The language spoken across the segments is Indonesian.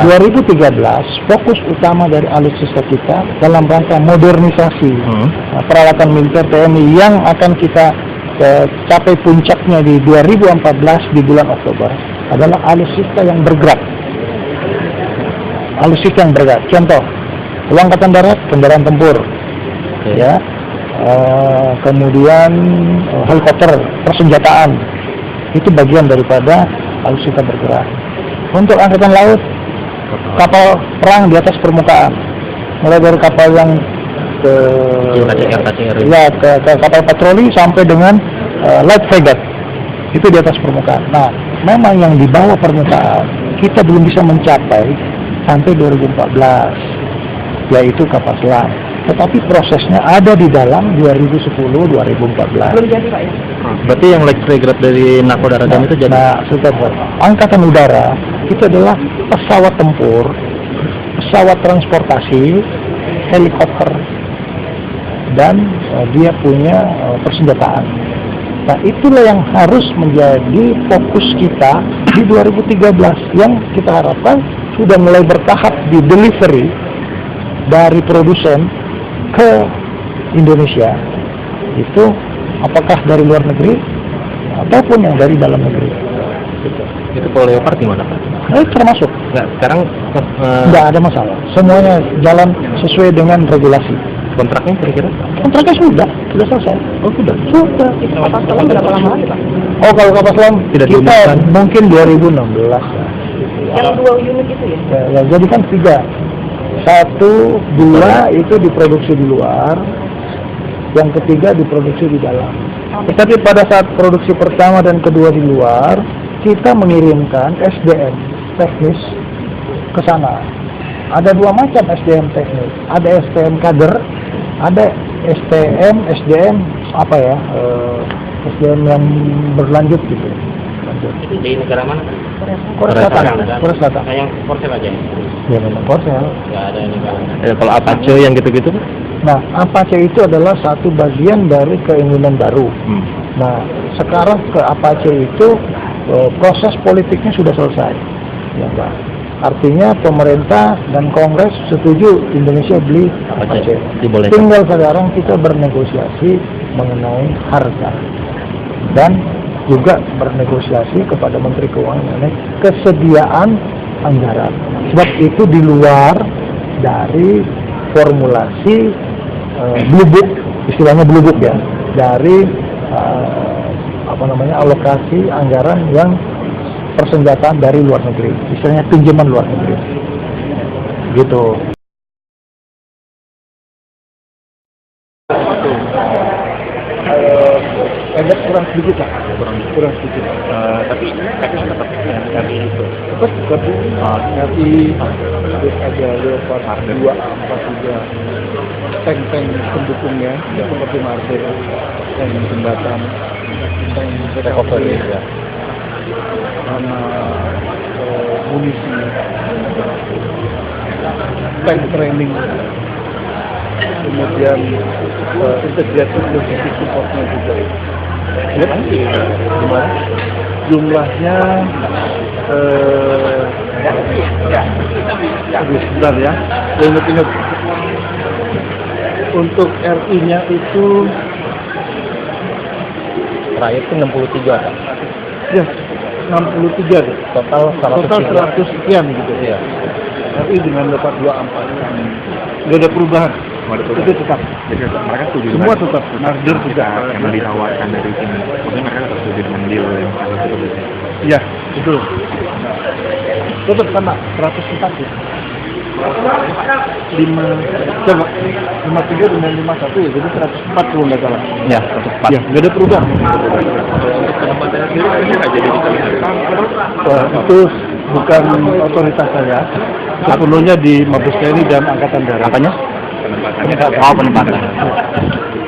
2013 fokus utama dari alutsista kita dalam rangka modernisasi peralatan militer TNI yang akan kita capai puncaknya di 2014 di bulan Oktober adalah alutsista yang bergerak. Alutsista yang bergerak. Contoh, Angkatan Darat, kendaraan tempur, ya, kemudian helikopter, persenjataan, itu bagian daripada alutsista bergerak. Untuk Angkatan Laut, kapal perang di atas permukaan, mulai dari kapal yang ke kapal patroli sampai dengan light frigate, itu di atas permukaan. Nah, memang yang di bawah permukaan kita belum bisa mencapai sampai 2014, yaitu kapal selam. Tetapi prosesnya ada di dalam 2010-2014. Belum jadi, Pak, ya? Berarti yang light frigate dari Nakodara Dam itu jadi? Nah, Angkatan Udara itu adalah pesawat tempur, pesawat transportasi, helikopter, dan dia punya persenjataan. Nah, itulah yang harus menjadi fokus kita di 2013, yang kita harapkan sudah mulai bertahap di delivery dari produsen ke Indonesia. Itu apakah dari luar negeri ataupun yang dari dalam negeri. Itu kalau Leopard gimana, Pak? Termasuk. Nggak, sekarang nggak ada masalah. Semuanya jalan sesuai dengan regulasi. kontraknya kira-kira? Kontraknya sudah selesai. Oh, sudah. Sudah. Kapal selam berapa lama lagi, Pak? Oh, kalau kapal selam Tidak kita diumumkan. mungkin 2016. Yang 2 unit itu ya? Ya, jadi kan 3. 1, 2 itu diproduksi di luar, yang ketiga diproduksi di dalam. Tetapi pada saat produksi pertama dan kedua di luar, kita mengirimkan SDM teknis ke sana. Ada 2 macam SDM teknis, ada SDM kader, ada SDM apa ya, SDM yang berlanjut gitu. Itu di negara mana? Korea Selatan. Korea Selatan. Yang Korsel aja. Ya memang Korsel. Nggak ada negara. Kalau Apache yang gitu-gitu? Nah, Apache itu adalah satu bagian dari keinginan baru. Nah, sekarang ke Apache itu proses politiknya sudah selesai, ya Pak. Artinya pemerintah dan Kongres setuju Indonesia beli Apache. Tinggal sekarang kita bernegosiasi mengenai harga dan juga bernegosiasi kepada Menteri Keuangan mengenai kesediaan anggaran. Sebab itu di luar dari formulasi blue book, istilahnya blue book ya, dari alokasi anggaran yang persenjataan dari luar negeri, istilahnya pinjaman luar negeri, gitu. Agak kurang sedikit lah, kurang sedikit. Tapi tetap dari itu. Tetap nanti terus ada Leopard 2, 4 juga, tank-tank pendukungnya seperti Marseille, tank jembatan, tank recovery, sama munisi, tank training, kemudian integrated logistik supportnya juga. Ya, gimana? Jumlahnya sebentar ya, ingat untuk RI-nya itu Terakhir itu 63 ada. ya 63 deh. Total 100 sekian gitu ya. RI dengan dapat 24. Nggak ada perubahan. Itu tetap. Jadi mereka setuju Semua tetap. Nasdem juga yang ditawarkan dari sini. Maksudnya mereka tetap setuju dengan deal yang ada itu. Iya, betul. Tetap sama 104 ya. 53 dengan 51 ya, jadi 104 kalau nggak salah. Ya, 104. Ya, nggak ada perubahan. Penempatannya sendiri kan nggak jadi Itu bukan otoritas saya. Sepenuhnya di Mabes TNI dan Angkatan Darat. Apanya? penempatannya. Oh, penempatan.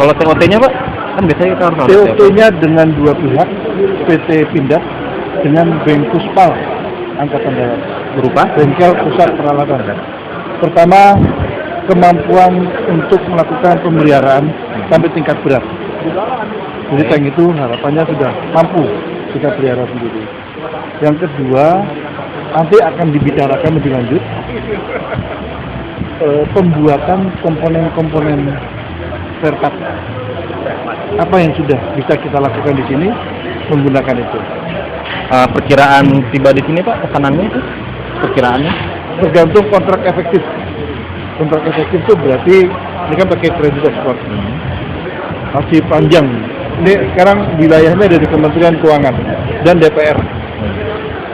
Kalau TOT-nya, Pak? Kan biasanya kita harus TOT-nya dengan 2 pihak, PT Pindad dengan Bengkuspal Angkatan Darat. berupa Bengkel Pusat Peralatan. Pertama, kemampuan untuk melakukan pemeliharaan sampai tingkat berat. Jadi tank itu harapannya sudah mampu kita pelihara sendiri. Yang kedua, nanti akan dibicarakan lebih lanjut pembuatan komponen-komponen spare part. Apa yang sudah bisa kita lakukan di sini menggunakan itu. Perkiraan tiba di sini Pak, pesanannya itu? Perkiraannya? Tergantung kontrak efektif. Kontrak efektif itu berarti ini kan pakai kredit ekspor. Masih panjang. Ini sekarang wilayahnya dari Kementerian Keuangan dan DPR.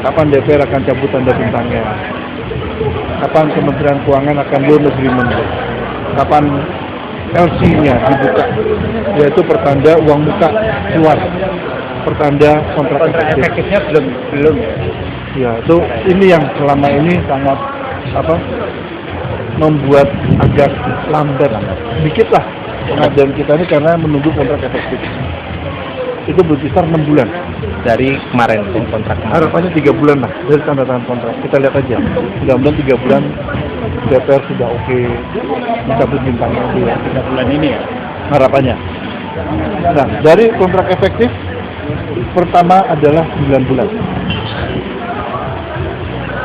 Kapan DPR akan cabut tanda bintangnya? Kapan Kementerian Keuangan akan loan agreement? Kapan LC-nya dibuka? Yaitu pertanda uang muka keluar. Pertanda kontrak efektifnya belum. Ya, itu ini yang selama ini sangat membuat agak lambat sedikit lah pengadaan kita ini karena menunggu kontrak efektif. Itu berkisar 6 bulan Dari kemarin kontrak. harapannya 3 bulan lah dari tanda tangan kontrak. Kita lihat aja, mudah-mudahan 3 bulan DPR sudah oke, mencabut bintangnya 3 bulan ini ya harapannya. Nah, dari kontrak efektif pertama adalah 9 bulan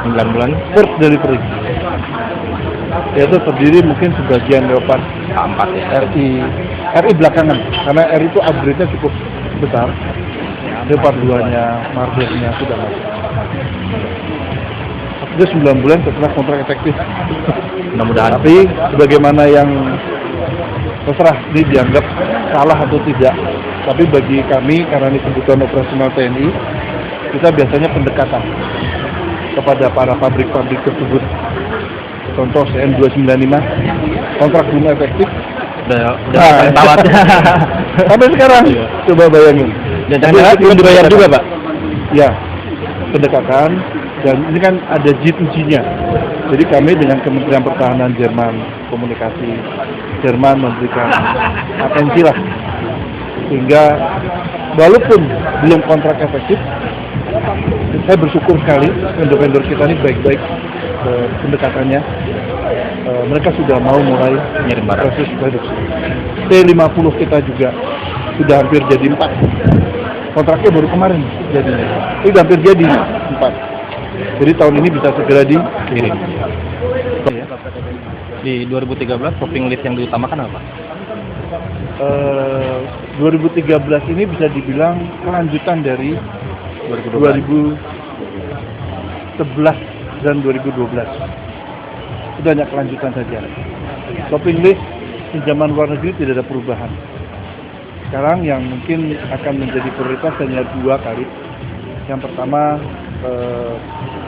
9 bulan first delivery, yaitu terdiri mungkin sebagian Leopard A4 ya. RI belakangan, karena RI itu upgrade-nya cukup besar. Leopard 2-nya, Marder-nya sudah masuk. Itu 9 bulan setelah kontrak efektif. Mudah-mudahan. Tapi sebagaimana yang terserah ini dianggap salah atau tidak. Tapi bagi kami, karena ini kebutuhan operasional TNI, kita biasanya pendekatan kepada para pabrik-pabrik tersebut. Contoh CN 295, kontrak belum efektif. Udah tawat. Sampai sekarang, coba bayangin. Dan jangan belum dibayar juga Pak. Ya, pendekatan, dan ini kan ada G2G-nya. Jadi kami dengan Kementerian Pertahanan Jerman, komunikasi Jerman memberikan atensi lah. Sehingga walaupun belum kontrak efektif, saya bersyukur sekali vendor-vendor kita ini baik-baik pendekatannya. Mereka sudah mau mulai Ngirim barang. proses produksi. T50 kita juga sudah hampir jadi 4. Kontraknya baru kemarin jadinya. Itu udah hampir jadi 4. Jadi tahun ini bisa segera dikirim. Di 2013 shopping list yang diutamakan apa? 2013 ini bisa dibilang kelanjutan dari 2011 dan 2012. Itu hanya kelanjutan saja. Shopping list pinjaman luar negeri tidak ada perubahan. Sekarang yang mungkin akan menjadi prioritas hanya 2 kali. Yang pertama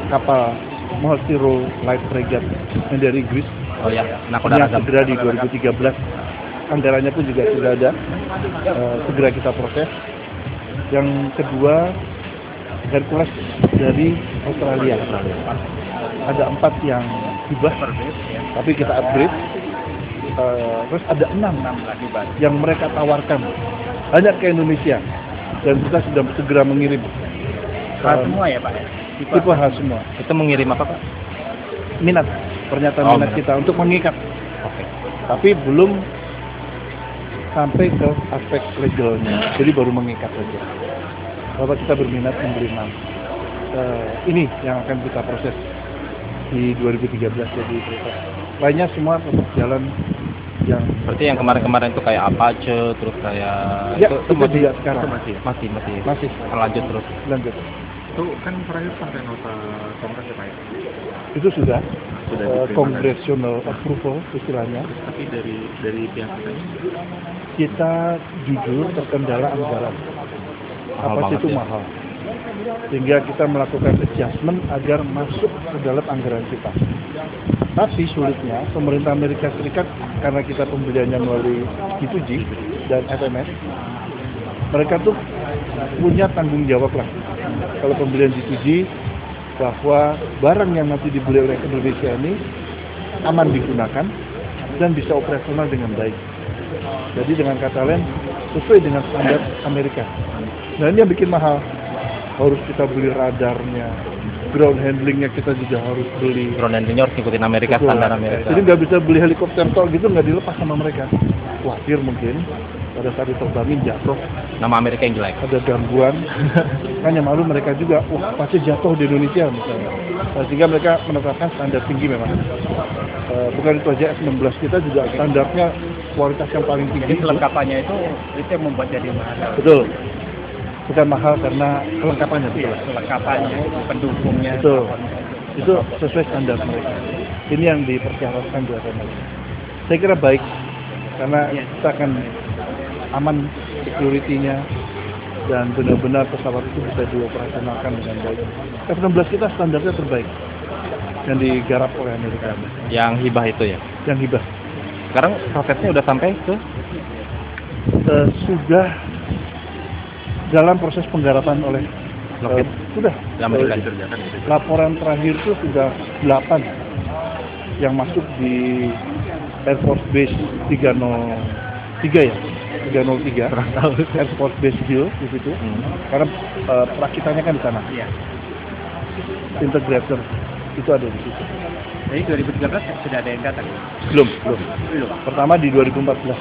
kapal Multiro Light Frigate yang dari Inggris. Oh ya, Yang segera di 2013. Anggarannya pun juga sudah ada. Segera kita proses. Yang kedua Hercules dari Australia. Ada 4 yang hibah, tapi kita upgrade. Terus ada 6 yang mereka tawarkan hanya ke Indonesia, dan kita sudah segera mengirim. Semua ya Pak? Tipe H semua. Itu mengirim apa Pak? Minat, pernyataan minat kita untuk mengikat. Oke. Tapi belum sampai ke aspek legalnya, jadi baru mengikat saja. Bahwa kita berminat membeli 6. Ini yang akan kita proses di 2013 jadi prioritas. Lainnya semua tetap jalan yang Berarti yang kemarin-kemarin itu kayak Apache, terus kayak ya, itu juga sekarang masih lanjut terus. lanjut. Itu kan terakhir sampai nota kongres ya Pak ya? Itu sudah diterima congressional approval istilahnya. Tapi dari pihak Kita jujur terkendala anggaran. Apa sih itu ya. mahal. Sehingga kita melakukan adjustment agar masuk ke dalam anggaran kita. Tapi sulitnya pemerintah Amerika Serikat, karena kita pembeliannya melalui G2G dan FMS, mereka tuh punya tanggung jawab lah kalau pembelian G2G, bahwa barang yang nanti dibeli oleh Indonesia ini aman digunakan dan bisa operasional dengan baik. Jadi dengan kata lain sesuai dengan standar Amerika. Nah ini yang bikin mahal. Harus kita beli radarnya, ground handlingnya kita juga harus beli. Ground handlingnya harus ngikutin Amerika, Betul. standar Amerika. Jadi nggak bisa beli helikopter tol gitu, nggak dilepas sama mereka. Khawatir mungkin pada saat diterbangin jatuh, Nama Amerika yang jelek. ada gangguan. Hanya malu mereka juga, wah pasti jatuh di Indonesia misalnya. Sehingga mereka menetapkan standar tinggi memang. Bukan itu aja, F-16 kita juga standarnya kualitas yang paling tinggi. Jadi kelengkapannya itu yang membuat jadi mahal. Betul. Bukan mahal karena kelengkapannya, betul. Iya, kelengkapannya, pendukungnya. Betul. Itu sesuai standar mereka. Ini yang dipersyaratkan buat mereka. Saya kira baik karena kita akan aman security-nya dan benar-benar pesawat itu bisa dioperasionalkan dengan baik. F-16 kita standarnya terbaik yang digarap oleh Amerika. Yang hibah itu ya? Yang hibah. Sekarang prosesnya udah sampai ke? Sudah dalam proses penggarapan oleh Lockheed. sudah. Amerika. Laporan terakhir itu sudah 8 yang masuk di Air Force Base 303 ya. 303 Air Force Base Hill di situ. Karena perakitannya kan di sana. Iya. Integrator itu ada di situ. Jadi 2013 sudah ada yang datang? Belum. Belum. Pertama di 2014.